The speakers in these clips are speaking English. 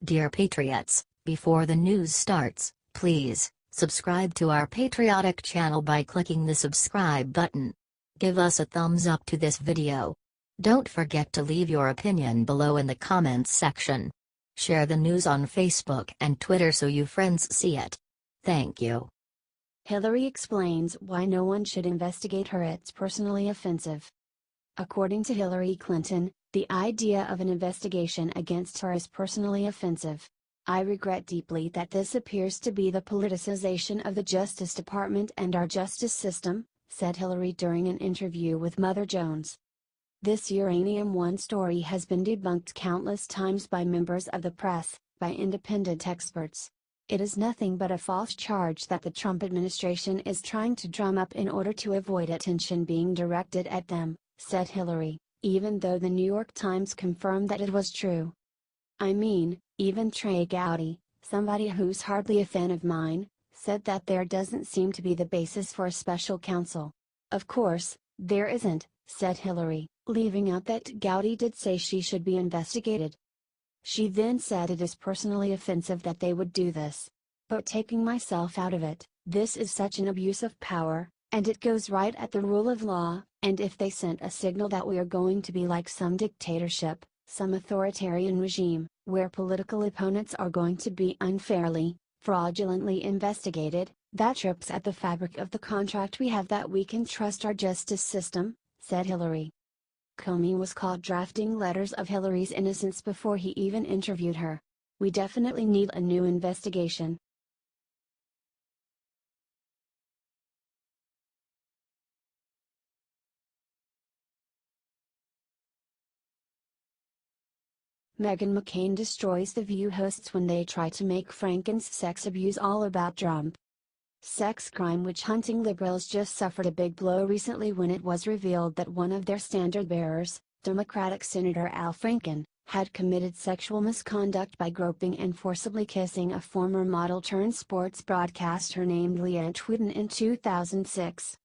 Dear Patriots, before the news starts, please subscribe to our patriotic channel by clicking the subscribe button. Give us a thumbs up to this video. Don't forget to leave your opinion below in the comments section. Share the news on Facebook and Twitter so you friends see it. Thank you. Hillary explains why no one should investigate her. It's personally offensive. According to Hillary Clinton, the idea of an investigation against her is personally offensive. I regret deeply that this appears to be the politicization of the Justice Department and our justice system, said Hillary during an interview with Mother Jones. This Uranium One story has been debunked countless times by members of the press, by independent experts. It is nothing but a false charge that the Trump administration is trying to drum up in order to avoid attention being directed at them, said Hillary, even though the New York Times confirmed that it was true. I mean, even Trey Gowdy, somebody who's hardly a fan of mine, said that there doesn't seem to be the basis for a special counsel. Of course, there isn't, said Hillary, leaving out that Gowdy did say she should be investigated. She then said it is personally offensive that they would do this. But taking myself out of it, this is such an abuse of power, and it goes right at the rule of law, and if they sent a signal that we are going to be like some dictatorship, some authoritarian regime, where political opponents are going to be unfairly, fraudulently investigated, that trips at the fabric of the contract we have that we can trust our justice system, said Hillary. Comey was caught drafting letters of Hillary's innocence before he even interviewed her. We definitely need a new investigation. Meghan McCain destroys The View hosts when they try to make Franken's sex abuse all about Trump. Sex crime witch hunting liberals just suffered a big blow recently when it was revealed that one of their standard bearers, Democratic Senator Al Franken, had committed sexual misconduct by groping and forcibly kissing a former model-turned-sports broadcaster named Leanne Tweeden in 2006.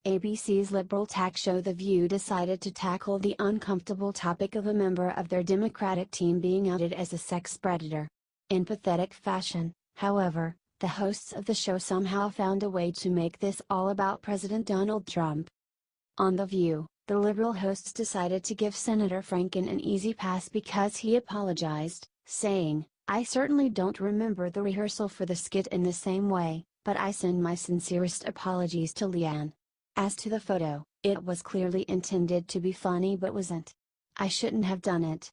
ABC's liberal talk show The View decided to tackle the uncomfortable topic of a member of their Democratic team being outed as a sex predator. In pathetic fashion, however, the hosts of the show somehow found a way to make this all about President Donald Trump. On The View, the liberal hosts decided to give Senator Franken an easy pass because he apologized, saying, "I certainly don't remember the rehearsal for the skit in the same way, but I send my sincerest apologies to Leanne. As to the photo, it was clearly intended to be funny but wasn't. I shouldn't have done it."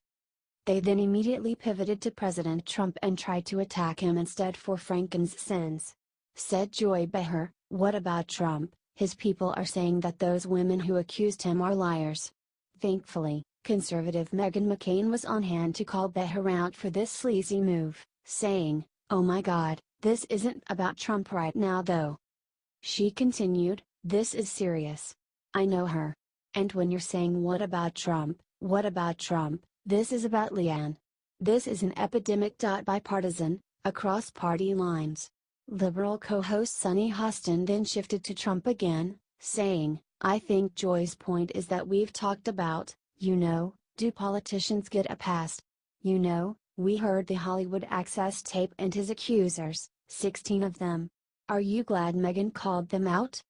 They then immediately pivoted to President Trump and tried to attack him instead for Franken's sins. Said Joy Behar, "What about Trump? His people are saying that those women who accused him are liars." Thankfully, conservative Meghan McCain was on hand to call Behar out for this sleazy move, saying, "Oh my God, this isn't about Trump right now though." She continued, "This is serious. I know her. And when you're saying what about Trump, this is about Leanne. This is an epidemic. Bipartisan, across party lines." Liberal co-host Sunny Hostin then shifted to Trump again, saying, "I think Joy's point is that we've talked about, do politicians get a pass? We heard the Hollywood Access tape and his accusers, 16 of them. Are you glad Meghan called them out?"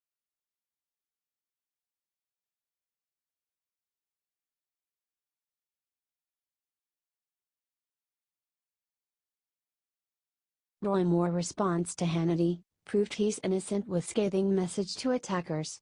Roy Moore responds to Hannity, proved he's innocent with scathing message to attackers.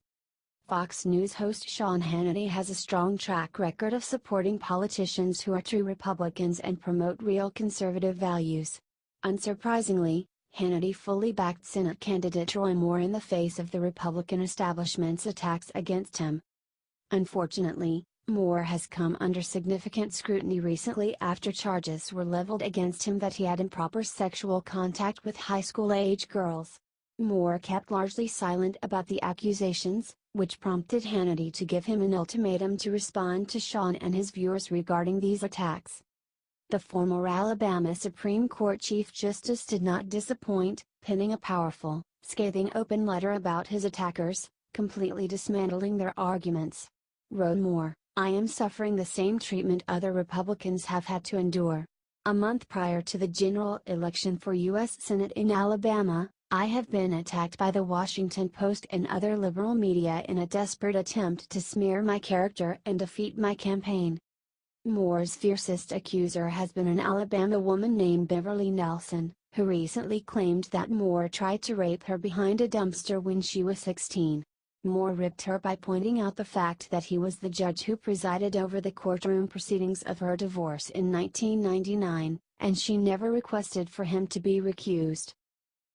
Fox News host Sean Hannity has a strong track record of supporting politicians who are true Republicans and promote real conservative values. Unsurprisingly, Hannity fully backed Senate candidate Roy Moore in the face of the Republican establishment's attacks against him. Unfortunately, Moore has come under significant scrutiny recently after charges were leveled against him that he had improper sexual contact with high school-age girls. Moore kept largely silent about the accusations, which prompted Hannity to give him an ultimatum to respond to Sean and his viewers regarding these attacks. The former Alabama Supreme Court Chief Justice did not disappoint, penning a powerful, scathing open letter about his attackers, completely dismantling their arguments. Wrote Moore, "I am suffering the same treatment other Republicans have had to endure. A month prior to the general election for U.S. Senate in Alabama, I have been attacked by the Washington Post and other liberal media in a desperate attempt to smear my character and defeat my campaign. Moore's fiercest accuser has been an Alabama woman named Beverly Nelson, who recently claimed that Moore tried to rape her behind a dumpster when she was 16. Moore ripped her by pointing out the fact that he was the judge who presided over the courtroom proceedings of her divorce in 1999, and she never requested for him to be recused.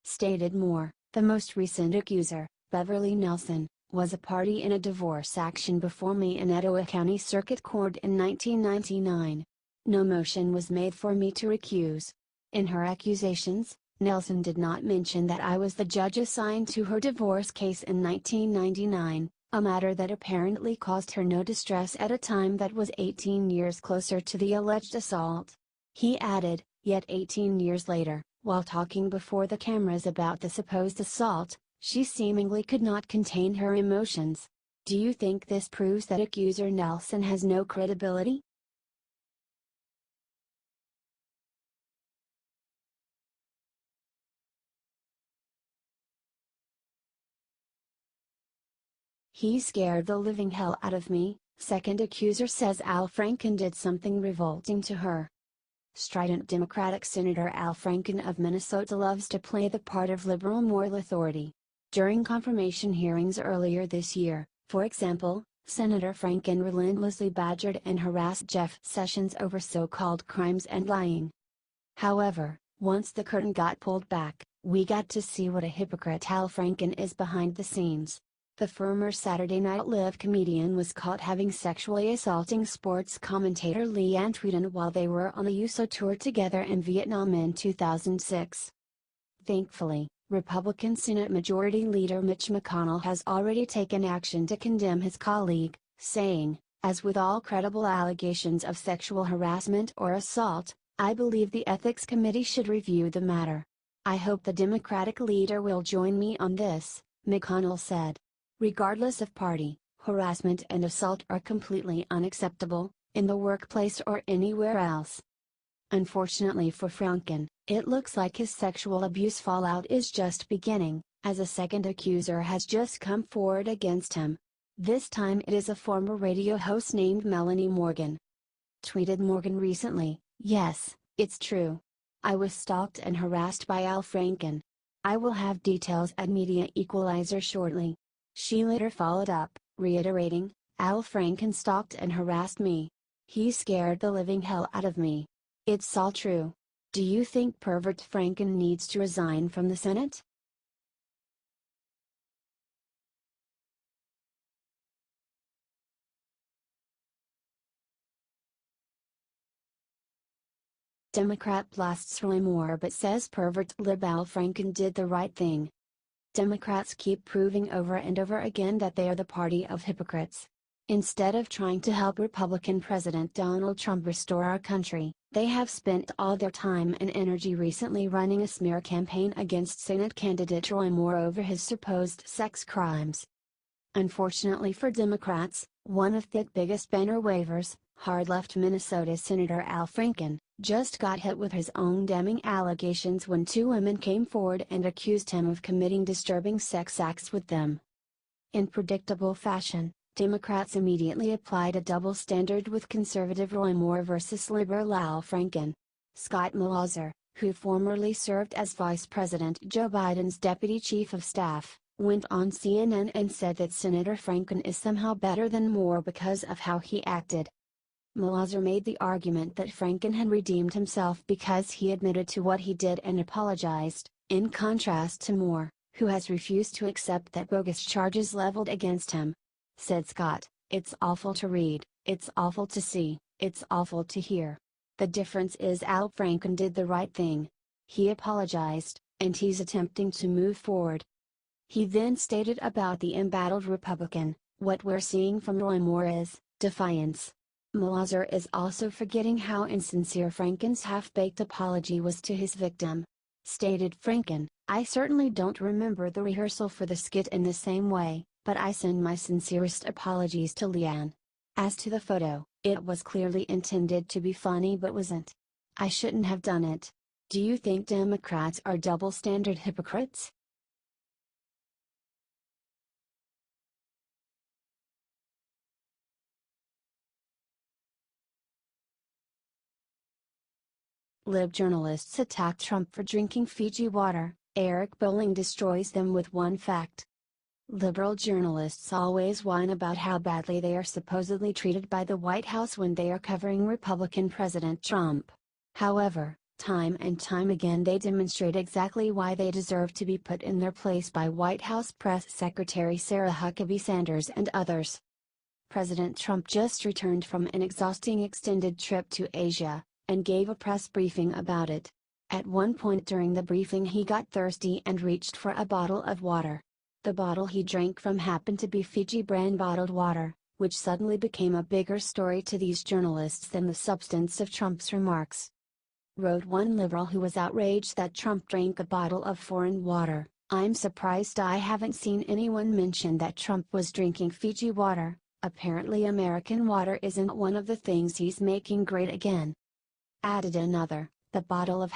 Stated Moore, the most recent accuser, Beverly Nelson, was a party in a divorce action before me in Etowah County Circuit Court in 1999. No motion was made for me to recuse. In her accusations, Nelson did not mention that I was the judge assigned to her divorce case in 1999, a matter that apparently caused her no distress at a time that was 18 years closer to the alleged assault. He added, yet 18 years later, while talking before the cameras about the supposed assault, she seemingly could not contain her emotions. Do you think this proves that accuser Nelson has no credibility? He scared the living hell out of me, second accuser says Al Franken did something revolting to her. Strident Democratic Senator Al Franken of Minnesota loves to play the part of liberal moral authority. During confirmation hearings earlier this year, for example, Senator Franken relentlessly badgered and harassed Jeff Sessions over so-called crimes and lying. However, once the curtain got pulled back, we got to see what a hypocrite Al Franken is behind the scenes. The former Saturday Night Live comedian was caught having sexually assaulting sports commentator Leanne Tweeden while they were on a USO tour together in Vietnam in 2006. Thankfully, Republican Senate Majority Leader Mitch McConnell has already taken action to condemn his colleague, saying, "As with all credible allegations of sexual harassment or assault, I believe the Ethics Committee should review the matter. I hope the Democratic leader will join me on this," McConnell said. Regardless of party, harassment and assault are completely unacceptable, in the workplace or anywhere else. Unfortunately for Franken, it looks like his sexual abuse fallout is just beginning, as a second accuser has just come forward against him. This time it is a former radio host named Melanie Morgan. Tweeted Morgan recently, "Yes, it's true. I was stalked and harassed by Al Franken. I will have details at Media Equalizer shortly." She later followed up, reiterating, "Al Franken stalked and harassed me. He scared the living hell out of me. It's all true. Do you think pervert Franken needs to resign from the Senate?" Democrat blasts Roy Moore but says pervert lib Al Franken did the right thing. Democrats keep proving over and over again that they are the party of hypocrites. Instead of trying to help Republican President Donald Trump restore our country, they have spent all their time and energy recently running a smear campaign against Senate candidate Roy Moore over his supposed sex crimes. Unfortunately for Democrats, one of the biggest banner wavers, hard-left Minnesota Senator Al Franken, just got hit with his own damning allegations when two women came forward and accused him of committing disturbing sex acts with them. In predictable fashion, Democrats immediately applied a double standard with conservative Roy Moore versus liberal Al Franken. Scott Malazar, who formerly served as Vice President Joe Biden's deputy chief of staff, went on CNN and said that Senator Franken is somehow better than Moore because of how he acted. Malazar made the argument that Franken had redeemed himself because he admitted to what he did and apologized, in contrast to Moore, who has refused to accept that bogus charges leveled against him. Said Scott, "It's awful to read, it's awful to see, it's awful to hear. The difference is Al Franken did the right thing. He apologized, and he's attempting to move forward." He then stated about the embattled Republican, "What we're seeing from Roy Moore is defiance." Malazar is also forgetting how insincere Franken's half-baked apology was to his victim. Stated Franken, "I certainly don't remember the rehearsal for the skit in the same way, but I send my sincerest apologies to Leanne. As to the photo, it was clearly intended to be funny but wasn't. I shouldn't have done it. Do you think Democrats are double-standard hypocrites? Lib journalists attack Trump for drinking Fiji water. Eric Bolling destroys them with one fact. Liberal journalists always whine about how badly they are supposedly treated by the White House when they are covering Republican President Trump. However, time and time again they demonstrate exactly why they deserve to be put in their place by White House Press Secretary Sarah Huckabee Sanders and others. President Trump just returned from an exhausting extended trip to Asia, and gave a press briefing about it. At one point during the briefing he got thirsty and reached for a bottle of water. The bottle he drank from happened to be Fiji brand bottled water, which suddenly became a bigger story to these journalists than the substance of Trump's remarks. Wrote one liberal who was outraged that Trump drank a bottle of foreign water, "I'm surprised I haven't seen anyone mention that Trump was drinking Fiji water. Apparently American water isn't one of the things he's making great again." Added another, "The bottle of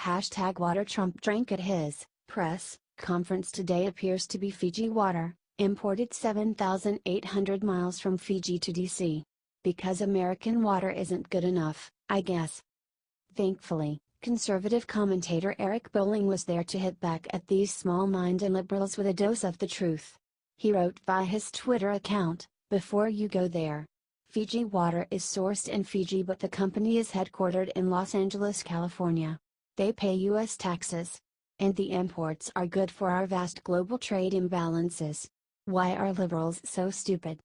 #water Trump drank at his press conference today appears to be Fiji water, imported 7,800 miles from Fiji to DC. Because American water isn't good enough, I guess." Thankfully, conservative commentator Eric Bolling was there to hit back at these small-minded liberals with a dose of the truth. He wrote via his Twitter account, "Before you go there, Fiji water is sourced in Fiji but the company is headquartered in Los Angeles, California. They pay U.S. taxes. And the imports are good for our vast global trade imbalances. Why are liberals so stupid?